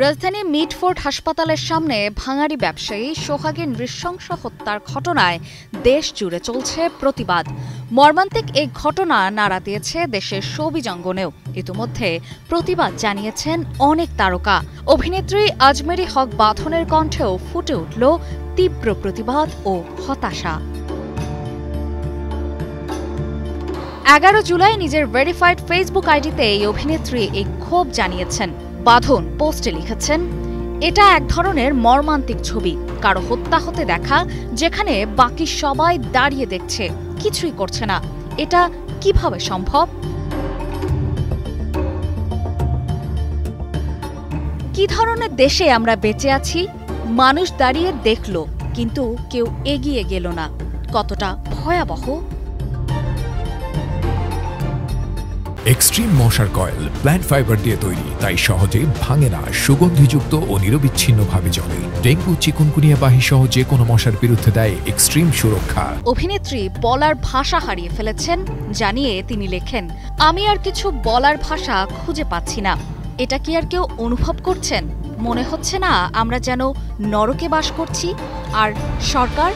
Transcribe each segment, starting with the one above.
রাজধানী মিটফোর্ড হাসপাতালের সামনে ভাঙাড়ি ব্যবসায়ী সোহাগের নৃশংস হত্যার ঘটনায় দেশ জুড়ে চলছে প্রতিবাদ। মর্মান্তিক এই ঘটনা নাড়া দিয়েছে দেশের শোবিজ অঙ্গনেও। ইতিমধ্যে প্রতিবাদ জানিয়েছেন অনেক তারকা। অভিনেত্রী আজমেরি হক বাঁধনের কণ্ঠেও ফুটে উঠল তীব্র প্রতিবাদ ও হতাশা। 11 জুলাই নিজের ভেরিফাইড ফেসবুক আইডিতে এই অভিনেত্রী এই ক্ষোভ জানিয়েছেন। বাঁধন পোস্টে লিখেছেন, এটা এক ধরনের মর্মান্তিক ছবি, কারো হত্যা হতে দেখা যেখানে বাকি সবাই দাঁড়িয়ে দেখছে, কিছুই করছে না। এটা কিভাবে সম্ভব? কি ধরনের দেশে আমরা বেঁচে আছি? মানুষ দাঁড়িয়ে দেখল, কিন্তু কেউ এগিয়ে গেল না। কতটা ভয়াবহ! এক্সট্রিম মশার কয়েল প্ল্যান্ট ফাইবার দিয়ে তৈরি, তাই সহজে ভাঙে না, সুগন্ধিযুক্ত ও নিরবিচ্ছিন্নভাবে জ্বলে। ডেঙ্গু, চিকুনগুনিয়া বাহি সহ যে কোনো মশার বিরুদ্ধে দেয় এক্সট্রিম সুরক্ষা। অভিনেত্রী বলার ভাষা হারিয়ে ফেলেছেন জানিয়ে তিনি লেখেন, আমি আর কিছু বলার ভাষা খুঁজে পাচ্ছি না। এটা কি আর কেউ অনুভব করছেন? মনে হচ্ছে না আমরা যেন নরকে বাস করছি? আর সরকার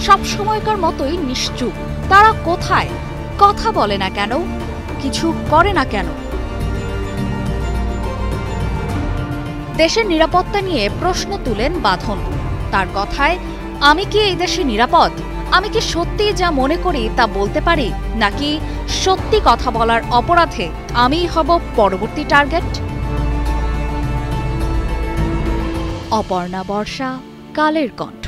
সব সময়কার মতোই নিশ্চুপ। তারা কোথায়? কথা বলে না কেন? কিছু করে না কেন? দেশের নিরাপত্তা নিয়ে প্রশ্ন তুলেন বাঁধন। তার কথায়, আমি কি এই দেশে নিরাপদ? আমি কি সত্যি যা মনে করি তা বলতে পারি, নাকি সত্যি কথা বলার অপরাধে আমিই হব পরবর্তী টার্গেট? অপর্ণা বর্ষা, কালের কণ্ঠ।